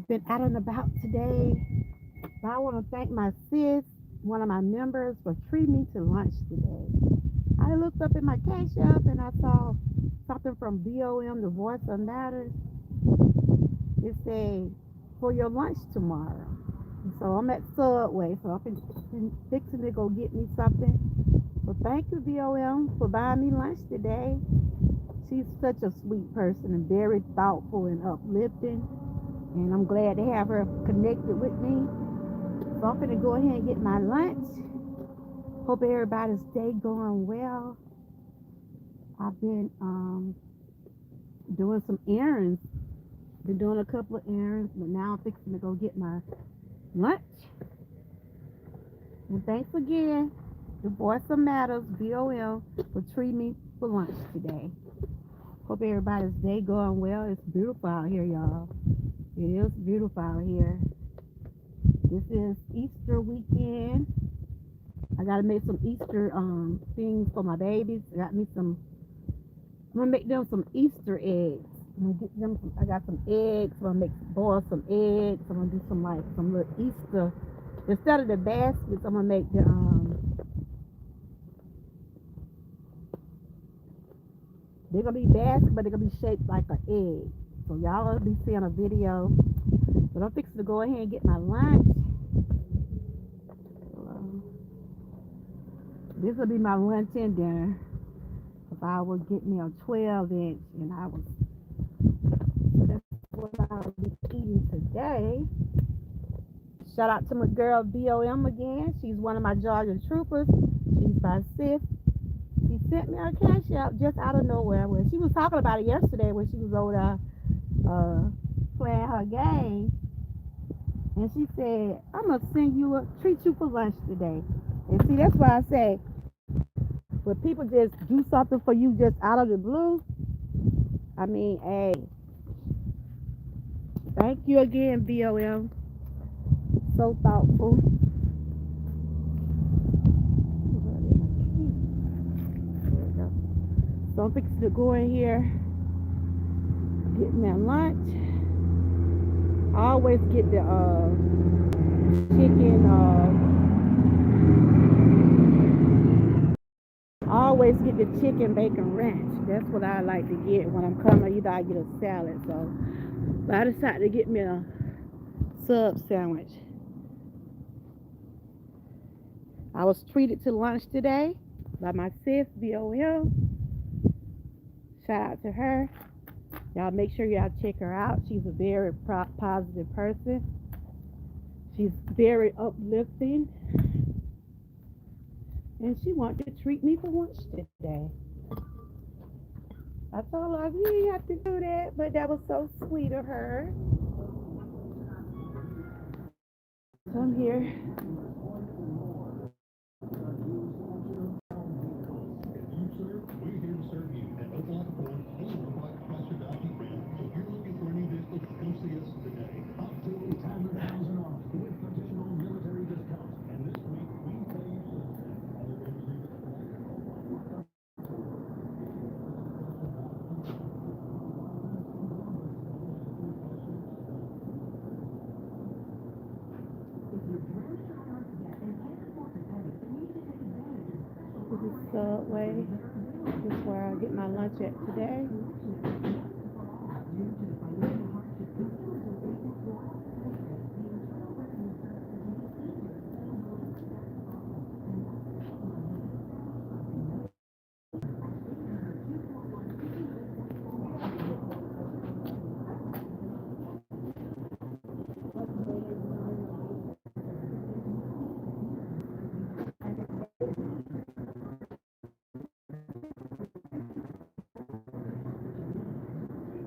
been out and about today. But I want to thank my sis, one of my members, for treating me to lunch today. I looked up in my cash app and I saw something from BOM, the Voice of Matters. It said, for your lunch tomorrow. And so I'm at Subway, so I've been fixing to go get me something. So thank you, BOM, for buying me lunch today. She's such a sweet person and very thoughtful and uplifting. And I'm glad to have her connected with me. So I'm going to go ahead and get my lunch. Hope everybody's day going well. I've been doing some errands. Been doing a couple of errands, but now I'm fixing to go get my lunch. And thanks again, the Voice of Matters, BOM, for treating me for lunch today. Hope everybody's day going well. It's beautiful out here, y'all. It is beautiful out here. This is Easter weekend. I gotta make some Easter things for my babies. I'm gonna make them some Easter eggs. I'm gonna get them I got some eggs. I'm gonna boil some eggs. I'm gonna do some little Easter. Instead of the baskets, I'm gonna make they're gonna be baskets, but they're gonna be shaped like an egg. So y'all will be seeing a video. But I'm fixing to go ahead and get my lunch. This will be my lunch and dinner. If I would get me a 12-inch, and that's what I'll be eating today. Shout out to my girl BOM again. She's one of my Georgia troopers. She's my sis. She sent me a cash out just out of nowhere. When she was talking about it yesterday when she was over there playing her game, and she said, "I'm gonna treat you for lunch today." And see, that's why I say, when people just do something for you just out of the blue, I mean, hey, thank you again, BOM. So thoughtful. So I'm fixing to go in here, get my lunch. I always get the chicken. I always get the chicken bacon ranch. That's what I like to get when I'm coming. Either I get a salad. So but I decided to get me a sub sandwich. I was treated to lunch today by my sis, BOM. Shout out to her. Y'all make sure y'all check her out. She's a very positive person. She's very uplifting. And she wanted to treat me for lunch today. I told her you didn't have to do that, but that was so sweet of her. Come here. This is Subway. This is where I get my lunch at today.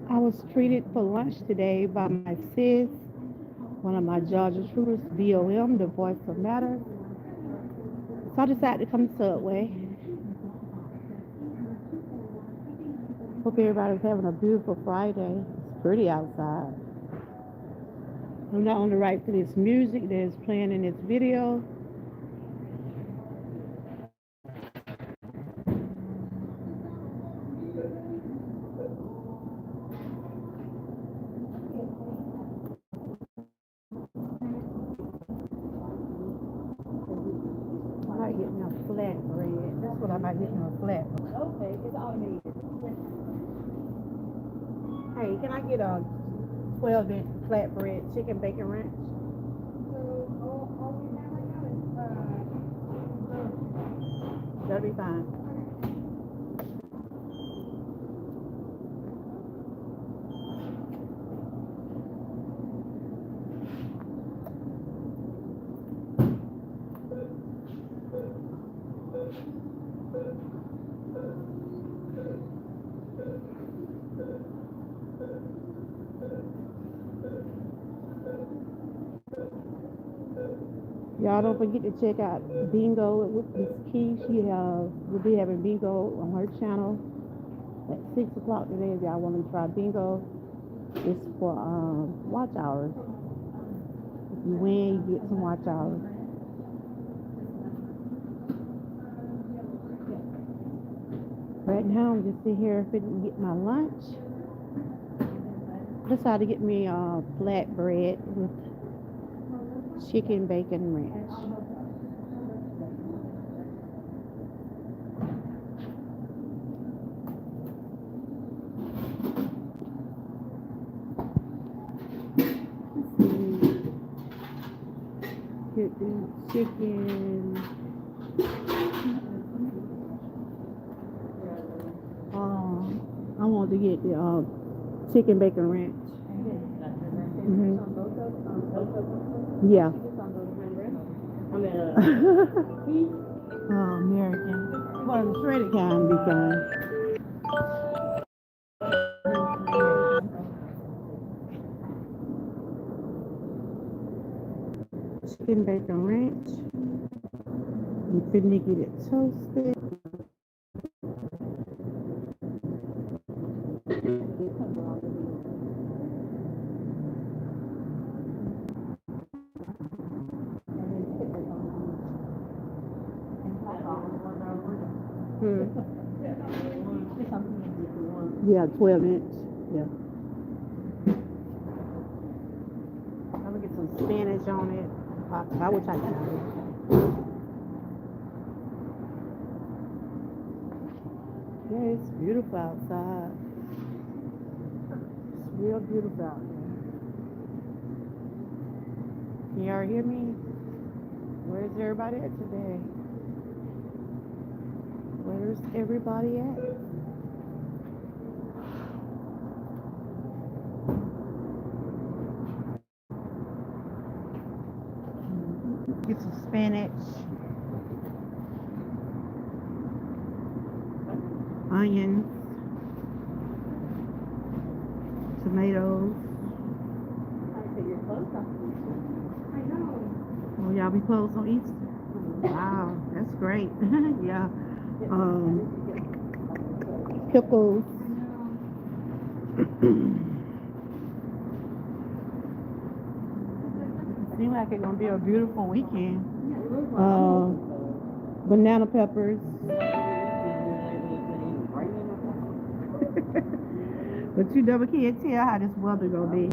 I was treated for lunch today by my sis, one of my Georgia troopers, BOM, the Voice of Matter. So I decided to come to Subway. Hope everybody's having a beautiful Friday. It's pretty outside. I'm not on the right to this music that is playing in this video. might get me a flatbread. That's what I might get me a flat. Okay, it's automated. Hey, can I get a 12-inch flatbread chicken bacon ranch? That'll be fine. Y'all don't forget to check out Bingo with Miss Key. Will be having Bingo on her channel at 6 o'clock today. If y'all want to try Bingo, it's for watch hours. If you win, you get some watch hours. Right now, I'm just sitting here fitting to get my lunch. Decided to get me a flatbread with chicken bacon ranch. Get the chicken. I want to get the chicken bacon ranch. Mm-hmm. Yeah. American. Well, the shredded kind would be fine. Chicken bacon ranch. You finna get it toasted. Hmm. Yeah, 12-inch. Yeah. I'm gonna get some spinach on it. I wish I could. Yeah, it's beautiful outside. It's real beautiful out there. Can y'all hear me? Where's everybody at today? Where's everybody at? Get some spinach, onions, tomatoes. Oh, y'all be closed on Easter? Wow, that's great. Yeah. Pickles. Seems like it's gonna be a beautiful weekend. Banana peppers. But you never can tell how this weather gonna be.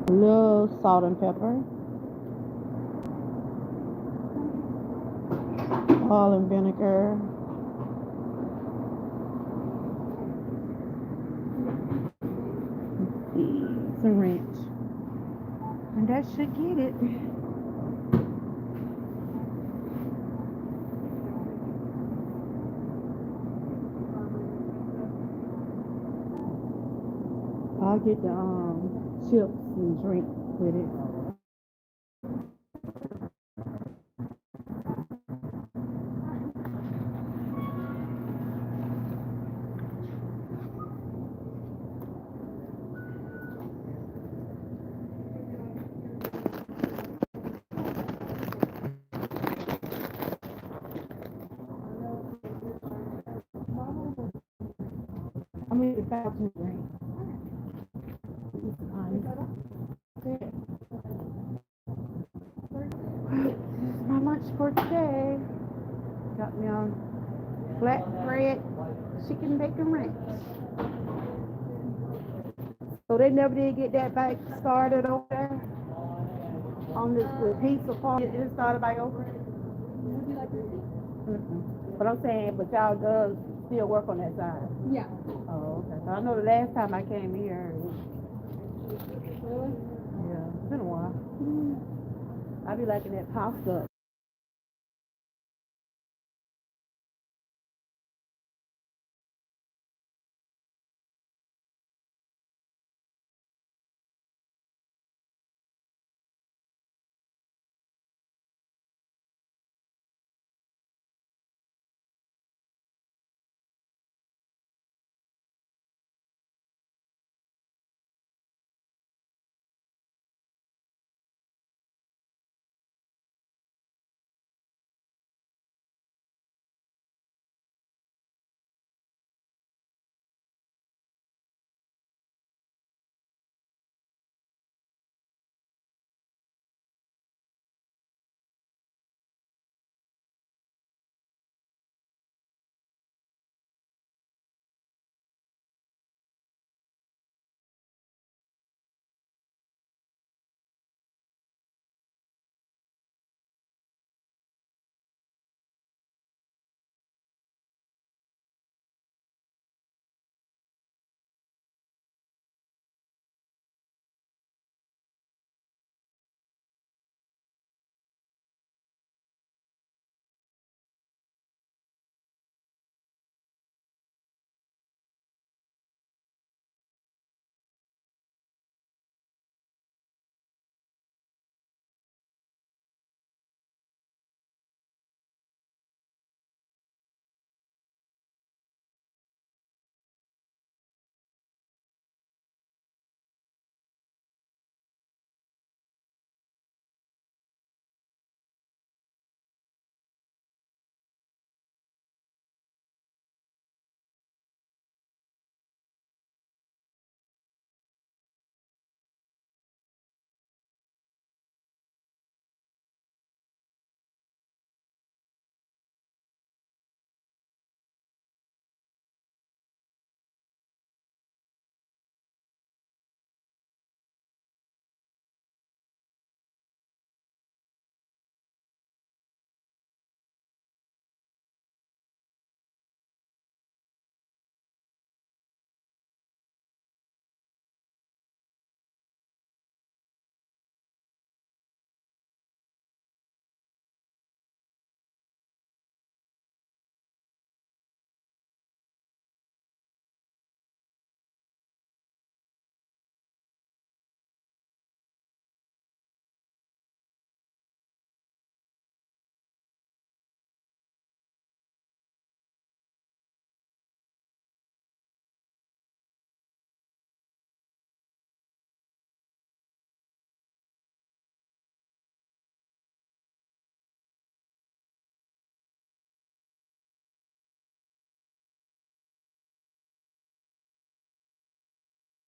A little salt and pepper. Olive vinegar. Some ranch. And that should get it. I'll get the chips and drink with it. I'm gonna get back to drink. This is my lunch for today. Got me on flatbread chicken bacon ranch. So they never did get that back started over there. on this with pizza farm. It started by over. But I'm saying, but y'all does still work on that side. Yeah. Oh, okay. So I know the last time I came here, Really? yeah, it's been a while. I be liking that pasta.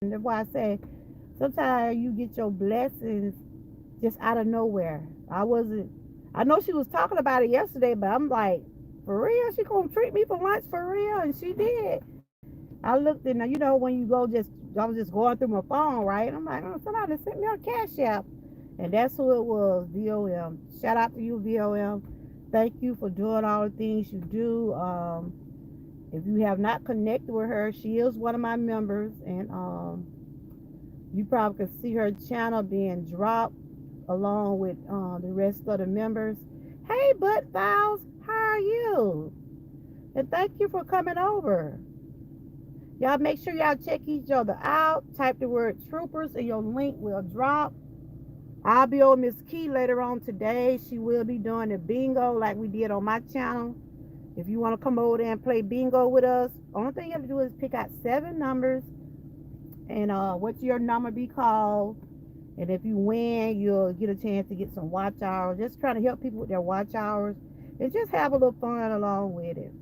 And that's why I say sometimes you get your blessings just out of nowhere. I wasn't. I know she was talking about it yesterday, but I'm like, for real, she gonna treat me for lunch for real, and she did. I looked and you know when you go just I was just going through my phone, right? I'm like, oh, somebody sent me a cash app, and that's who it was. VOM. Shout out to you, VOM. Thank you for doing all the things you do. If you have not connected with her, she is one of my members, and you probably can see her channel being dropped along with the rest of the members. Hey, Butt Files, how are you? And thank you for coming over. Y'all make sure y'all check each other out. Type the word troopers and your link will drop. I'll be on Miss Key later on today. She will be doing the bingo like we did on my channel. If you want to come over there and play bingo with us, only thing you have to do is pick out 7 numbers and what's your number be called. And if you win, you'll get a chance to get some watch hours. Just trying to help people with their watch hours and just have a little fun along with it.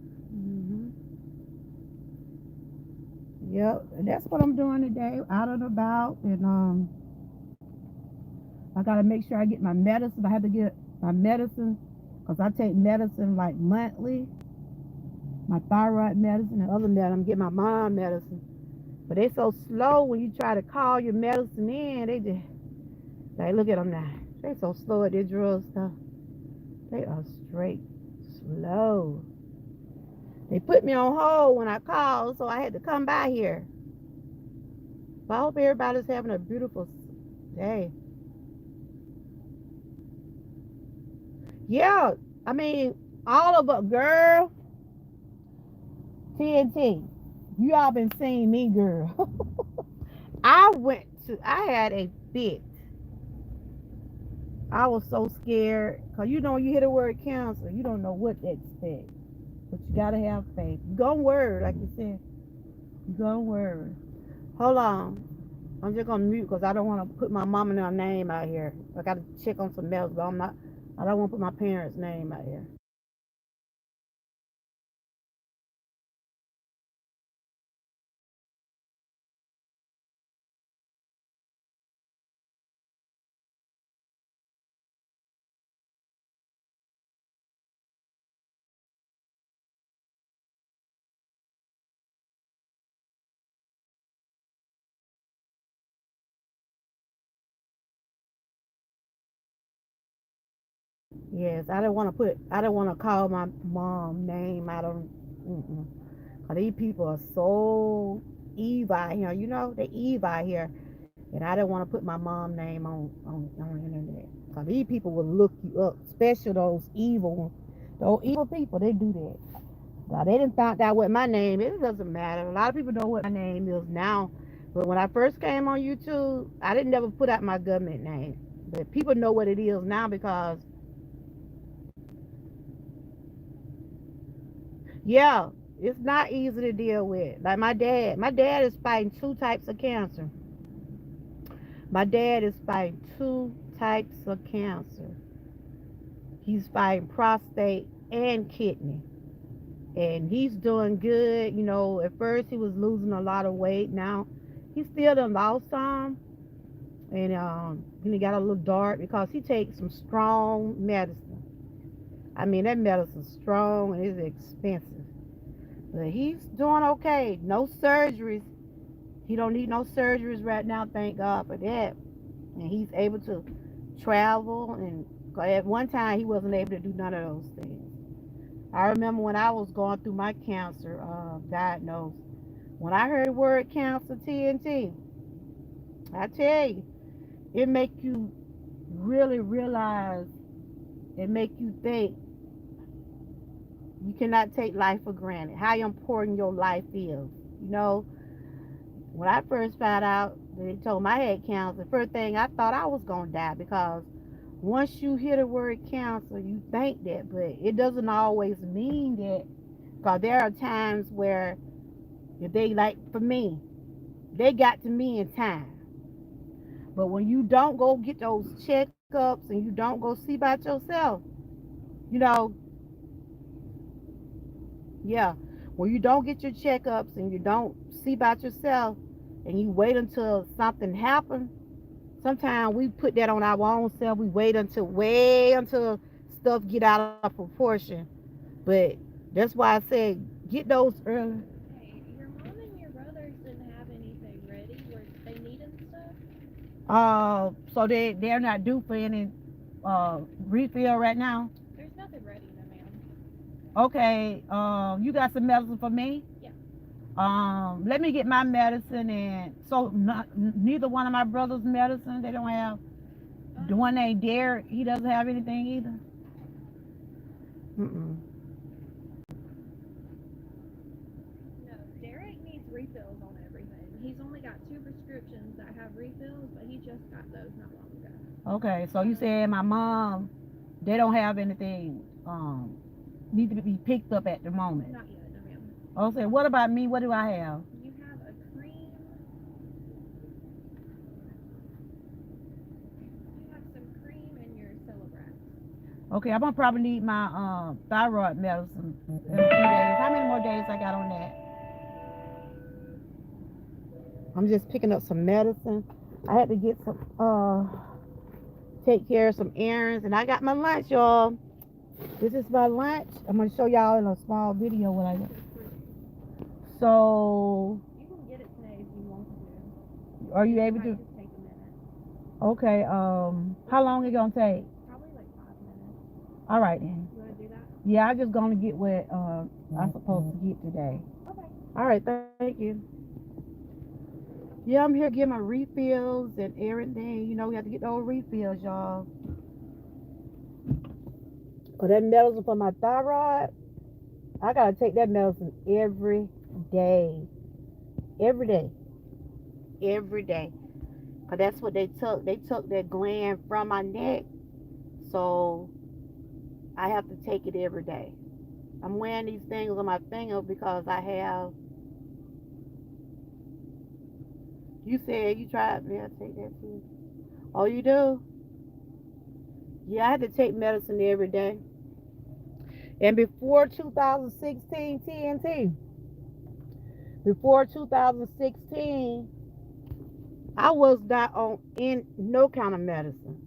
Yep, and that's what I'm doing today, out and about, and I gotta make sure I get my medicine. I have to get my medicine because I take medicine like monthly, my thyroid medicine and other medicine. I'm getting my mom medicine, but they so slow when you try to call your medicine in. They just like look at them now. They so slow at their drug stuff. They are straight slow. They put me on hold when I called, so I had to come by here. But I hope everybody's having a beautiful day. Yeah, I mean, all of us, girl, TNT. You all been seeing me, girl. I had a fit. I was so scared. Because you know, when you hear the word cancer, you don't know what to expect. But you got to have faith. You gonna worry, like you said. You gonna worry. Hold on. I'm just gonna mute because I don't want to put my mom and her name out here. I got to check on some else, but I'm not. I don't want to put my parents' name out here. Yes, I don't want to put. I don't want to call my mom name. I don't. Mm-mm. 'Cause these people are so evil out here. You know, they evil out here, and I don't want to put my mom name on the internet. 'Cause these people will look you up, especially those evil people. They do that. Now, they didn't find out what my name is. It doesn't matter. A lot of people know what my name is now. But when I first came on YouTube, I didn't never put out my government name. But people know what it is now because, yeah, it's not easy to deal with. Like my dad is fighting two types of cancer. My dad is fighting two types of cancer. He's fighting prostate and kidney. And he's doing good. You know, at first he was losing a lot of weight. Now he still done lost some. And he got a little dark because he takes some strong medicine. I mean, that medicine's strong and it's expensive. But he's doing okay. No surgeries. He don't need no surgeries right now, thank God for that. And he's able to travel. And at one time, he wasn't able to do none of those things. I remember when I was going through my cancer diagnosis. When I heard the word cancer, TNT, I tell you, it make you really realize, it make you think you cannot take life for granted. How important your life is. You know, when I first found out they told me I had cancer, the first thing I thought I was gonna die because once you hear the word cancer, you think that, but it doesn't always mean that. Because there are times where if they like for me, they got to me in time. But when you don't go get those checkups and you don't go see about yourself, you know, yeah, when you don't get your checkups and you don't see about yourself and you wait until something happens, sometimes we put that on our own self. We wait until stuff get out of proportion. But that's why I said get those early. Hey, your mom and your brothers didn't have anything ready where they needed stuff? So they're not due for any refill right now. There's nothing ready, no ma'am. Okay, you got some medicine for me? Yeah. Let me get my medicine. And so neither one of my brothers' medicine, they don't have. The one Um, named Derek, he doesn't have anything either. Mm-mm. no, Derek needs refills on everything. He's only got two prescriptions that have refills, but he just got those not long ago. Okay, so you said my mom, they don't have anything need to be picked up at the moment. Not yet, no ma'am. Okay, what about me? What do I have? You have a cream. You have some cream in your Celebrax. Okay, I'm gonna probably need my thyroid medicine in a few days. How many more days I got on that? I'm just picking up some medicine. I had to get some take care of some errands, and I got my lunch, y'all. This is my lunch. I'm gonna show y'all in a small video what I got. So, You can get it today if you want to. are you It able might to? just take a minute. Okay. How long it gonna take? Probably like 5 minutes. All right then. You want to do that? Yeah, I just gonna get what I'm supposed to get today. Okay. All right. Thank you. Yeah, I'm here getting my refills and everything. You know, we have to get those refills, y'all. Cause that medicine for my thyroid, I gotta take that medicine day, every day, every day. Cause that's what they took. They took that gland from my neck, so I have to take it every day. I'm wearing these things on my finger because I have. You said you tried. Yeah, take that too. Oh, you do? Yeah, I had to take medicine every day. And before 2016 TNT, before 2016, I was not on in no kind of medicine.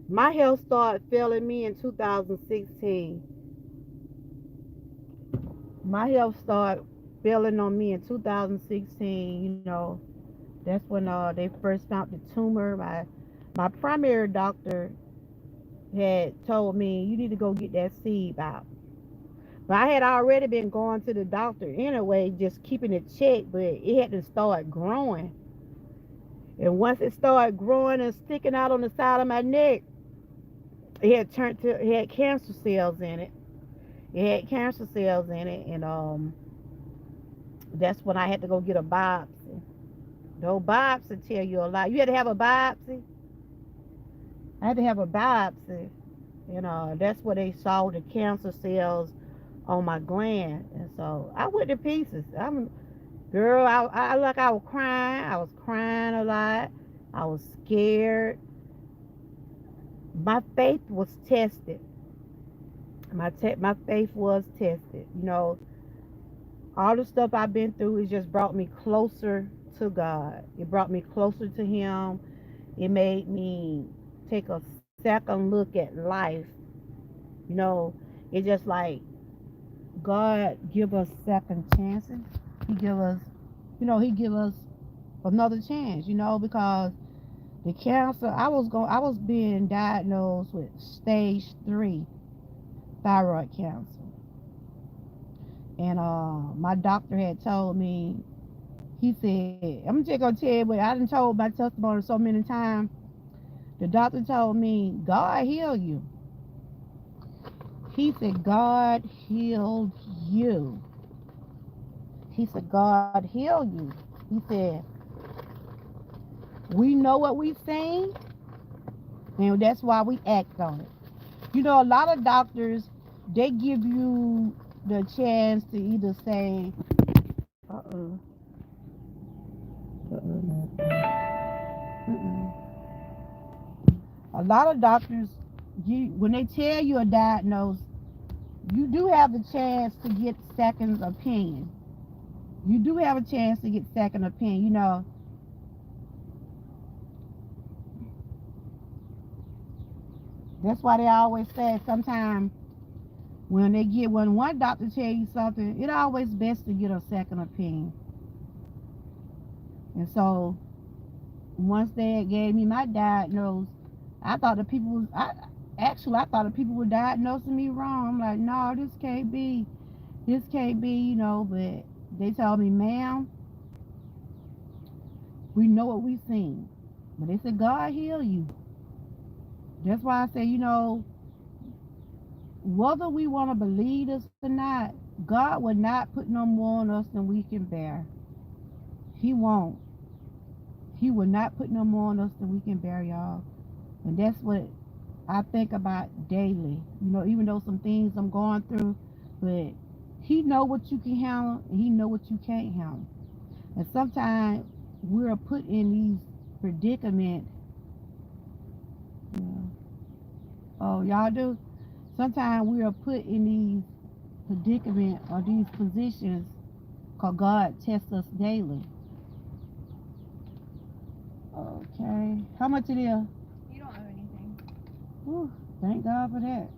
My health started failing me in 2016. My health started failing on me in 2016. You know, that's when they first found the tumor. My primary doctor had told me you need to go get that seed out. But I had already been going to the doctor anyway, just keeping it checked, but it had to start growing. And once it started growing and sticking out on the side of my neck, it had cancer cells in it. It had cancer cells in it, and that's when I had to go get a biopsy. Those biopsy tell you a lot. You had to have a biopsy. I had to have a biopsy, and that's where they saw the cancer cells on my gland, and so I went to pieces. Girl, I like I was crying. I was crying a lot. I was scared. My faith was tested. My faith was tested. You know, all the stuff I've been through, it just brought me closer to God. It brought me closer to Him. It made me take a second look at life. You know, it just like God give us second chances. He give us, He give us another chance. Because the cancer, I was being diagnosed with stage 3 thyroid cancer, and my doctor had told me. He said, I'm just gonna tell you, but I done told my testimony so many times. The doctor told me, God healed you. He said, God healed you. He said, God healed you. He said, we know what we've seen, and that's why we act on it. A lot of doctors, they give you the chance to either say, uh-uh, uh-uh, uh-uh. A lot of doctors, when they tell you a diagnosis, you do have the chance to get second opinion. You do have a chance to get second opinion. That's why they always say sometimes when one doctor tell you something, it always best to get a second opinion. And so once they gave me my diagnosis, I thought the people was I thought the people were diagnosing me wrong. I'm like, no, this can't be, but they told me, ma'am, we know what we seen. But they said, God heal you. That's why I say, whether we want to believe this or not, God will not put no more on us than we can bear. He won't. He will not put no more on us than we can bear, y'all. And that's what I think about daily. Even though some things I'm going through, but He know what you can handle and He know what you can't handle. And sometimes we're put in these predicaments. You know, oh, y'all do? Sometimes we are put in these predicaments or these positions because God tests us daily. Okay. How much it is? You don't owe anything. Whew, thank God for that.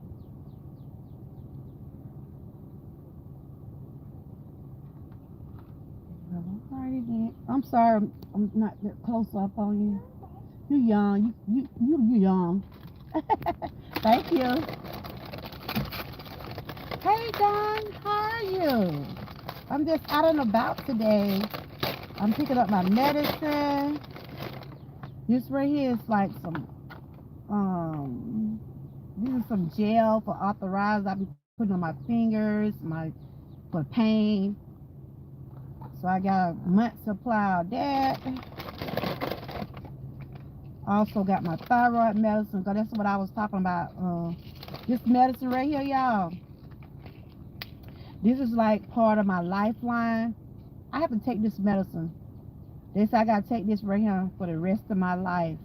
Alrighty then. I'm sorry I'm not that close up on you. You young. You young. Thank you. Hey Don, how are you? I'm just out and about today. I'm picking up my medicine. This right here is like some this is some gel for arthritis. I be putting on my fingers, my for pain. So I got a month supply of that. Also got my thyroid medicine, because that's what I was talking about. This medicine right here, y'all. This is like part of my lifeline. I have to take this medicine. This I gotta take this right here for the rest of my life.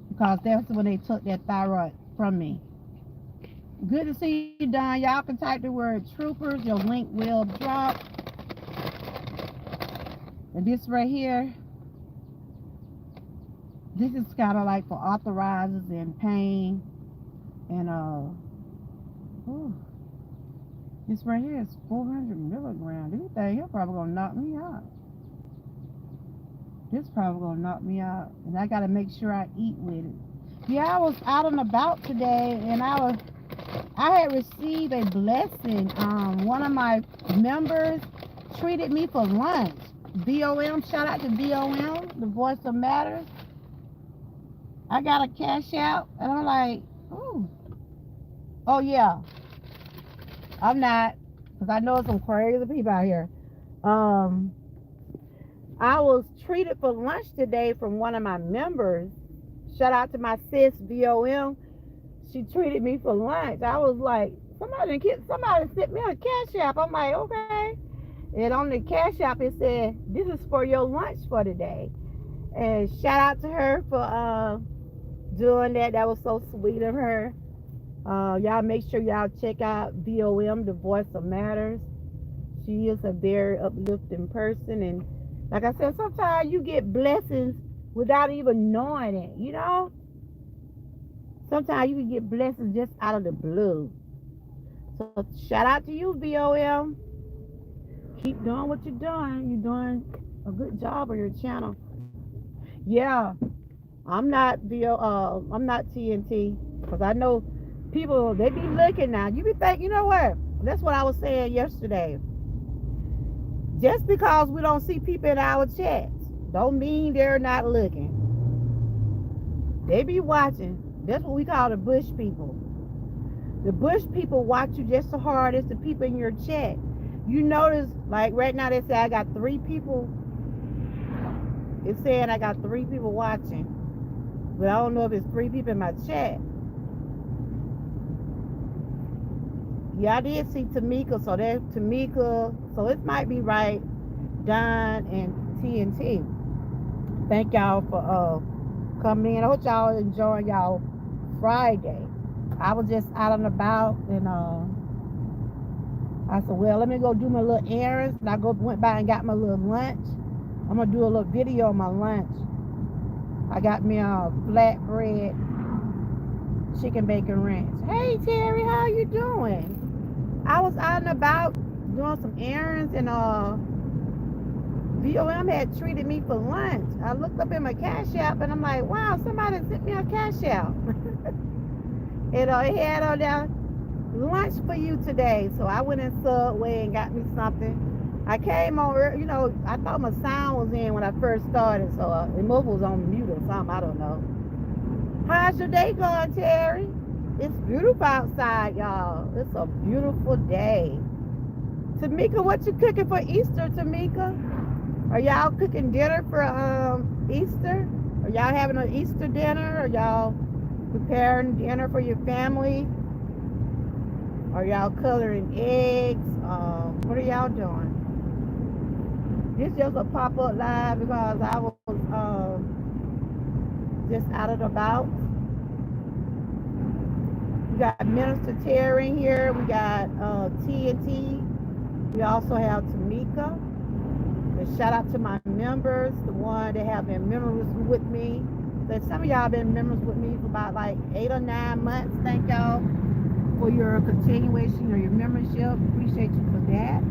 Because that's when they took that thyroid from me. Good to see you, Don. Y'all can type the word troopers. Your link will drop. And this right here, this is kind of like for arthritis and pain. And ooh, this right here is 400 milligrams. This thing here probably gonna knock me out. This probably gonna knock me out. And I gotta make sure I eat with it. Yeah, I was out and about today, and I had received a blessing. One of my members treated me for lunch. BOM, shout out to BOM, the voice of matters. I got a cash out, and I'm like, ooh. Oh yeah, I'm not, because I know some crazy people out here. I was treated for lunch today from one of my members. Shout out to my sis BOM. She treated me for lunch. I was like, somebody sent me a cash app. I'm like, okay. And on the cash app it said, this is for your lunch for today. And shout out to her for doing that. That was so sweet of her. Y'all make sure y'all check out VOM, the voice of matters. She is a very uplifting person, and like I said, sometimes you get blessings without even knowing it, you know. Sometimes you can get blessings just out of the blue. So shout out to you, VOM. Keep doing what you're doing. You're doing a good job on your channel. Yeah, I'm not TNT, because I know people, they be looking now. You be thinking, you know what? That's what I was saying yesterday. Just because we don't see people in our chats, don't mean they're not looking. They be watching. That's what we call the bush people. The bush people watch you just as hard as the people in your chat. You notice, like right now, they say I got 3 people. It's saying I got 3 people watching, but I don't know if it's 3 people in my chat. Yeah, I did see Tamika, so that's Tamika. So it might be right. Don and TNT. Thank y'all for coming in. I hope y'all enjoying y'all Friday. I was just out and about, and I said, well, let me go do my little errands. And I went by and got my little lunch. I'm gonna do a little video on my lunch. I got me a flatbread chicken bacon ranch. Hey Terry, how you doing? I was out and about doing some errands, and VOM had treated me for lunch. I looked up in my cash app, and I'm like, wow, somebody sent me a cash app. And it had on there, lunch for you today. So I went in Subway and got me something. I came on, you know, I thought my sound was in when I first started, so the mobile was on mute or something, I don't know. How's your day going, Terry? It's beautiful outside, y'all. It's a beautiful day. Tamika, what you cooking for Easter, Tamika? Are y'all cooking dinner for Easter? Are y'all having an Easter dinner? Are y'all preparing dinner for your family? Are y'all coloring eggs? What are y'all doing? This is just a pop-up live because I was just out and about. We got Minister Terry in here. We got TNT. We also have Tamika. And shout out to my members, the one that have been members with me. But some of y'all been members with me for about like 8 or 9 months. Thank y'all for your continuation or your membership. Appreciate you for that.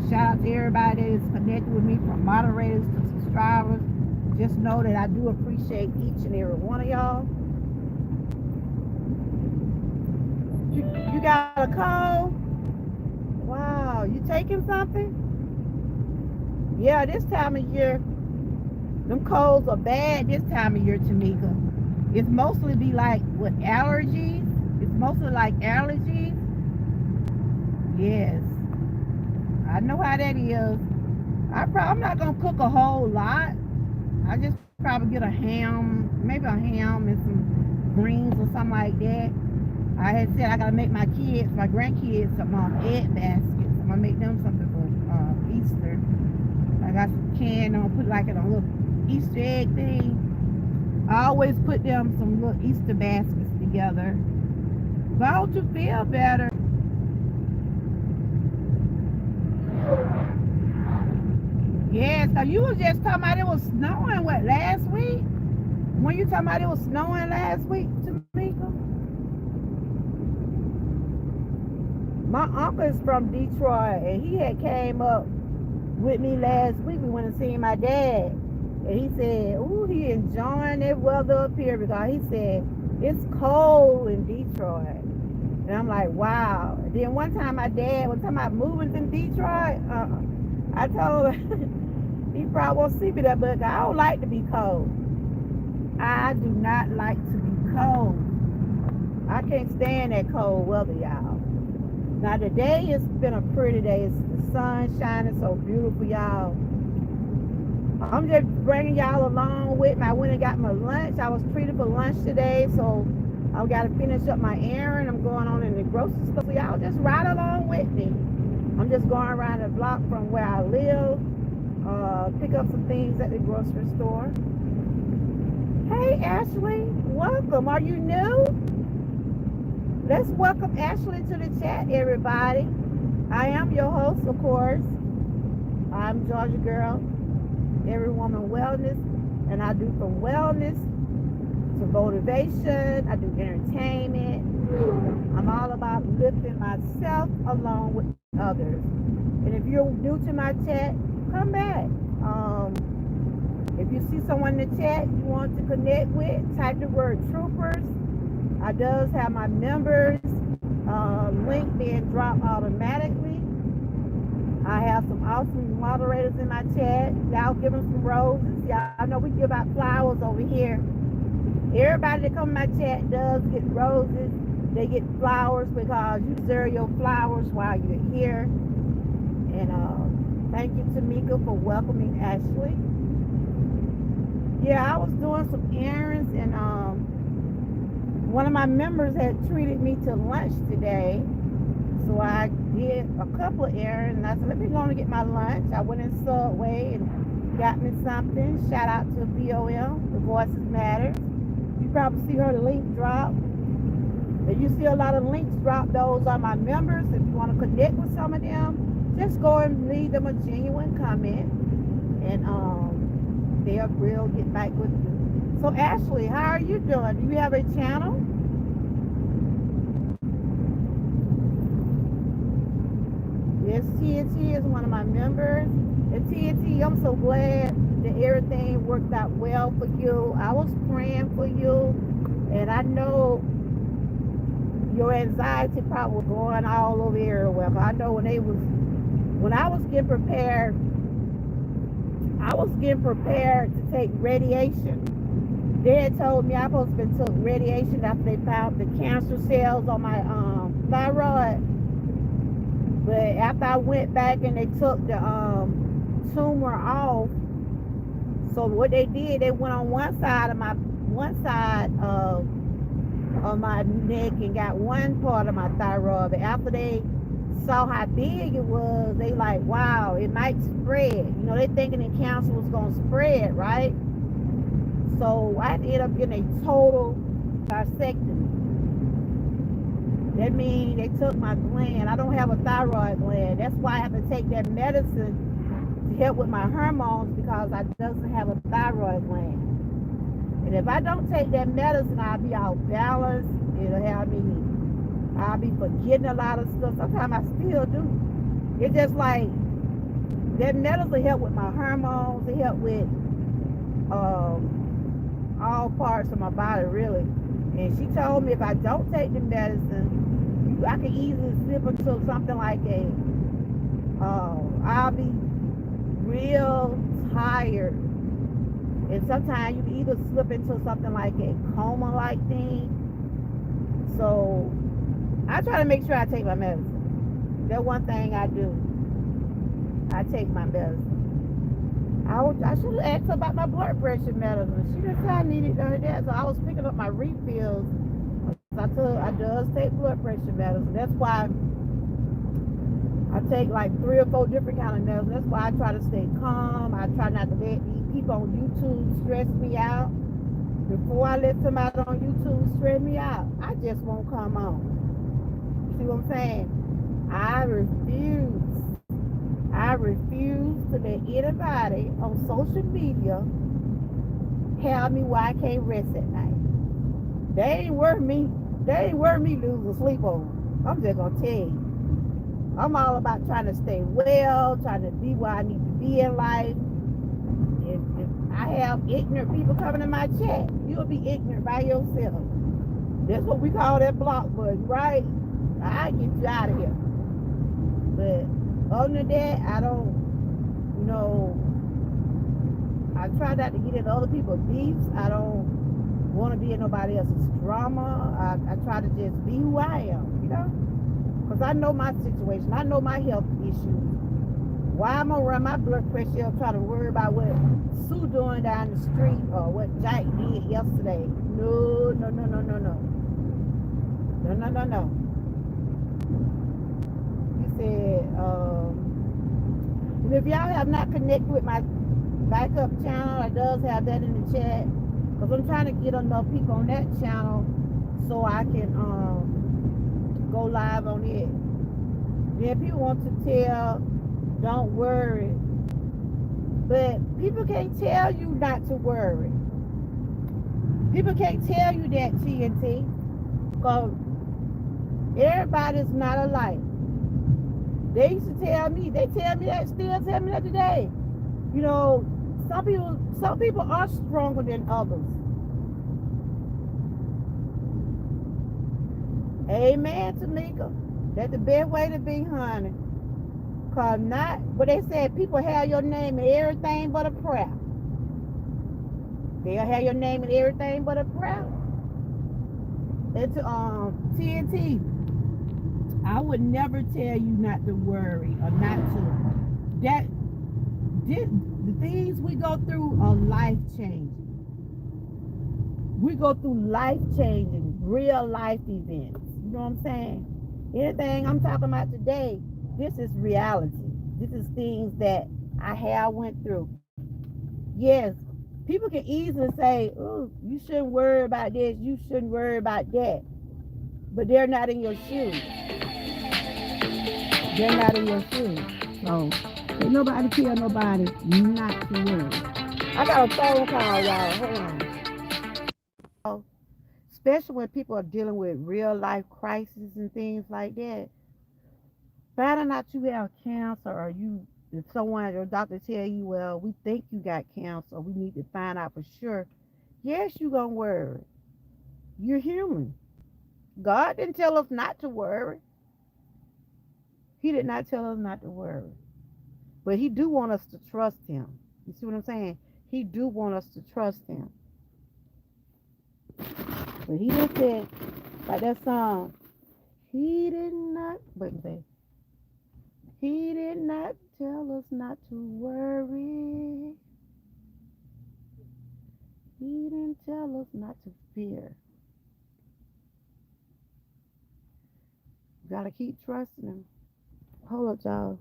Shout out to everybody that is connected with me, from moderators to subscribers. just know that I do appreciate each and every one of y'all. You got a cold? Wow, you taking something? Yeah, this time of year, them colds are bad this time of year, Tamika. It's mostly be like with allergies. It's mostly like allergies. Yes, I know how that is. I'm not gonna cook a whole lot. I just probably get a ham, maybe a ham and some greens or something like that. I had said I gotta make my grandkids, some egg baskets. I'm gonna make them something for Easter. I got some can on, put like in a little Easter egg thing. I always put them some little Easter baskets together. But I hope you feel better. Yes, cause you was just talking about it was snowing what last week? When you talking about it was snowing last week, Tamika? My uncle is from Detroit, and he had came up with me last week. We went and seen my dad, and he said, "Ooh, he enjoying that weather up here because he said it's cold in Detroit." And I'm like, "Wow." And then one time my dad was talking about moving to Detroit. I told him he probably won't see me there, but I don't like to be cold. I do not like to be cold. I can't stand that cold weather, y'all. Now today it's been a pretty day. It's the sun shining so beautiful, y'all. I'm just bringing y'all along with me. I went and got my lunch. I was treated for lunch today, so I got to finish up my errand. I'm going on in the grocery store. So y'all just ride along with me. I'm just going around the block from where I live, pick up some things at the grocery store. Hey, Ashley, welcome. Are you new? Let's welcome Ashley to the chat, everybody. I am your host, of course. I'm Georgia Girl, Every Woman Wellness, and I do from wellness to motivation. I do entertainment. I'm all about lifting myself along with others. And if you're new to my chat, come back. If you see someone in the chat you want to connect with, type the word troopers. I does have my members link being dropped automatically. I have some awesome moderators in my chat. Y'all give them some roses. Y'all know we give out flowers over here. Everybody that come in my chat does get roses. They get flowers because you deserve your flowers while you're here. And thank you, Tamika, for welcoming Ashley. Yeah, I was doing some errands, and one of my members had treated me to lunch today. So I did a couple of errands, and I said, let me go and get my lunch. I went in Subway and got me something. Shout out to BOM, the Voices Matter. You probably see her link drop. If you see a lot of links drop, those are my members. If you want to connect with some of them, just go and leave them a genuine comment, and they'll get back with you. So Ashley, how are you doing? Do you have a channel? Yes, TNT is one of my members. And TNT, I'm so glad that everything worked out well for you. I was praying for you, and I know your anxiety probably was going all over everywhere. But I know when I was getting prepared, to take radiation. They had told me I supposed to took radiation after they found the cancer cells on my thyroid. But after I went back and they took the tumor off, so what they did, they went on one side of my neck and got one part of my thyroid. But after they saw how big it was, they like, wow, it might spread. You know, they thinking the cancer was gonna spread, right? So I ended up getting a total disectomy. That means they took my gland. I don't have a thyroid gland. That's why I have to take that medicine to help with my hormones, because I doesn't have a thyroid gland. And if I don't take that medicine, I'll be out balanced. I'll be forgetting a lot of stuff. Sometimes I still do. It's just like that medicine help with my hormones. It help with all parts of my body really. And she told me if I don't take the medicine, I can easily slip into something like I'll be real tired. And sometimes you can either slip into something like a coma like thing. So I try to make sure I take my medicine. That's one thing I do. I take my medicine. I should have asked her about my blood pressure medicine. She didn't say I needed none of that. So I was picking up my refills. I told her I does take blood pressure medicine. That's why I take like 3 or 4 different kind of medicine. That's why I try to stay calm. I try not to let these people on YouTube stress me out. Before I let somebody on YouTube stress me out, I just won't come on. You see what I'm saying? I refuse to let anybody on social media tell me why I can't rest at night. They ain't worth me. They ain't worth me losing sleep over. I'm just gonna tell you. I'm all about trying to stay well, trying to be where I need to be in life. If I have ignorant people coming in my chat, you'll be ignorant by yourself. That's what we call that block button, right? I get you out of here. But other than that, I don't, you know, I try not to get into other people's beefs. I don't want to be in nobody else's drama. I try to just be who I am, you know? Because I know my situation. I know my health issues. Why am I run my blood pressure up trying to worry about what Sue doing down the street or what Jack did yesterday? No, no, no, no, no, no. No, no, no, no. He said, and if y'all have not connected with my backup channel, I does have that in the chat. Because I'm trying to get enough people on that channel so I can go live on it. Then people want to tell, don't worry. But people can't tell you not to worry. People can't tell you that, TNT. Because everybody's not alike. They used to tell me, they tell me that, still tell me that today. You know, some people are stronger than others. Amen, Tamika. That's the best way to be, honey. Cause not, but they said people have your name in everything but a prayer. They'll have your name in everything but a prayer. It's TNT. I would never tell you not to worry or not to. That the things we go through are life changing. We go through life changing, real life events. You know what I'm saying? Anything I'm talking about today, this is reality. This is things that I have went through. Yes, people can easily say, "Oh, you shouldn't worry about this. You shouldn't worry about that," but they're not in your shoes. They're not in your shoes. So, ain't nobody tell nobody not to worry. I got a phone call, y'all. Hold on. Especially when people are dealing with real life crises and things like that. Finding out you have cancer or if someone, your doctor tell you, well, we think you got cancer, we need to find out for sure. Yes, you gonna worry. You're human. God didn't tell us not to worry. He did not tell us not to worry. But he do want us to trust him. You see what I'm saying? He do want us to trust him. But he just said, like that song, he did not, wait a minute. He did not tell us not to worry. He didn't tell us not to fear. Gotta keep trusting him. Hold up, y'all.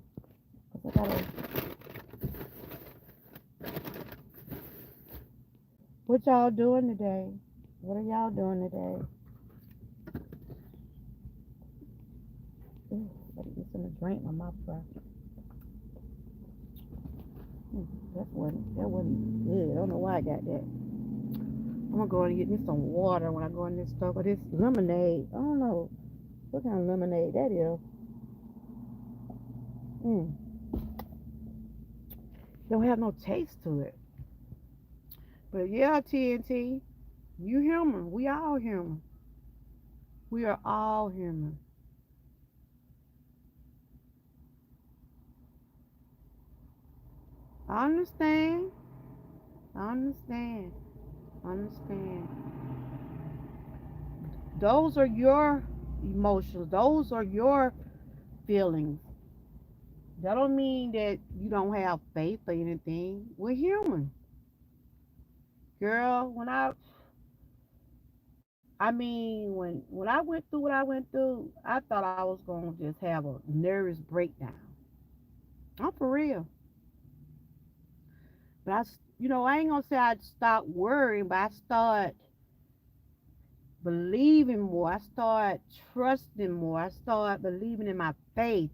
'Cause I gotta. What y'all doing today? What are y'all doing today? Ooh, gotta get some to drink. My mouth dry. That wasn't good. I don't know why I got that. I'm gonna go and get me some water when I go in this store. But this lemonade, I don't know what kind of lemonade that is. Mm, don't have no taste to it. But yeah, TNT, you human. We all human. We are all human. I understand. I understand. I understand. Those are your emotions. Those are your feelings. That don't mean that you don't have faith or anything. We're human. Girl, when I went through what I went through, I thought I was gonna just have a nervous breakdown. I'm for real. But I ain't gonna say I stopped worrying, but I start believing more. I start trusting more. I start believing in my faith.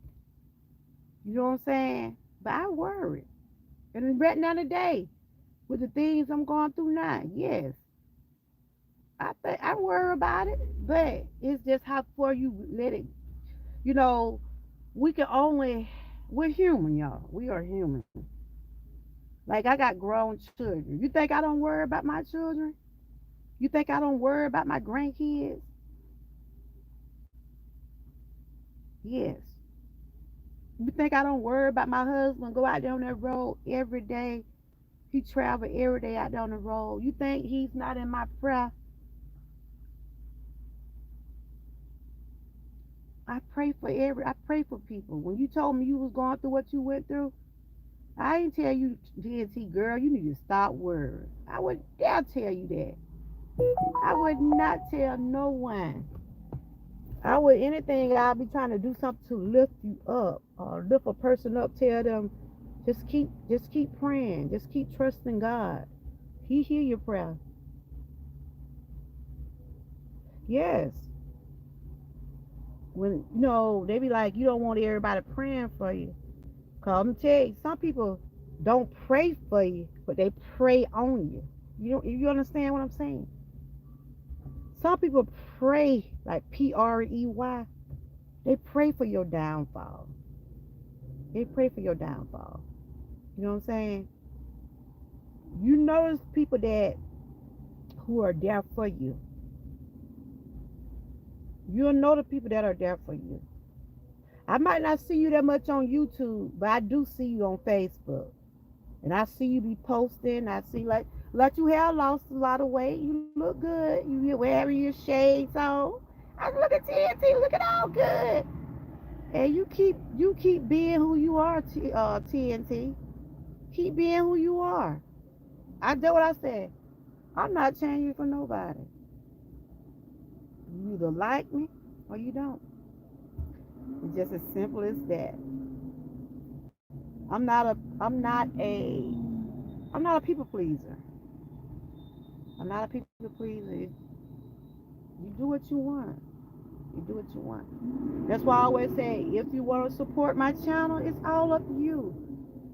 You know what I'm saying? But I worry. And right now today, with the things I'm going through now, yes, I worry about it. But it's just how far you let it. You know, we can only. We're human, y'all. We are human. Like I got grown children. You think I don't worry about my children? You think I don't worry about my grandkids? Yes. You think I don't worry about my husband go out there on that road every day? He travel every day out there on the road. You think he's not in my prayer? I pray for people. When you told me you was going through what you went through, I didn't tell you, GNT girl, you need to stop worrying. I would dare tell you that. I would not tell no one. I would anything I'll be trying to do something to lift you up or lift a person up, tell them just keep praying. Just keep trusting God. He hear your prayer. Yes. When they be like, you don't want everybody praying for you. Cause I'm tell you, some people don't pray for you, but they pray on you. You understand what I'm saying? Some people pray like PREY. They pray for your downfall. They pray for your downfall. You know what I'm saying? You notice people that who are there for you. You'll know the people that are there for you. I might not see you that much on YouTube, but I do see you on Facebook. And I see you be posting. I see like you have lost a lot of weight. You look good. You wearing your shades on. I look at TNT, looking all good. And you keep being who you are, TNT. Keep being who you are. I did what I said. I'm not changing for nobody. You either like me or you don't. It's just as simple as that. I'm not a I'm not a I'm not a people pleaser. I'm not a people pleaser. You do what you want. You do what you want. That's why I always say, if you want to support my channel, it's all up to you.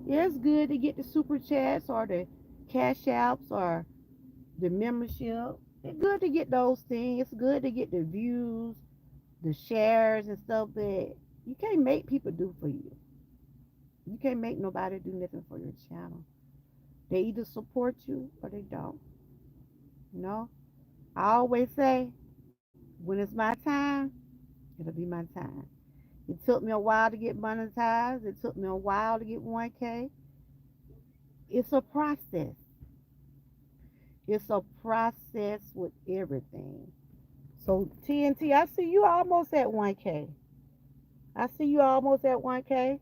Yeah, it's good to get the super chats or the cash apps or the membership. It's good to get those things. It's good to get the views, the shares and stuff, but you can't make people do for you. You can't make nobody do nothing for your channel. They either support you or they don't. You know? I always say, when it's my time, it'll be my time. It took me a while to get monetized. It took me a while to get 1K. It's a process. It's a process with everything. So TNT, I see you almost at 1K. I see you almost at 1K.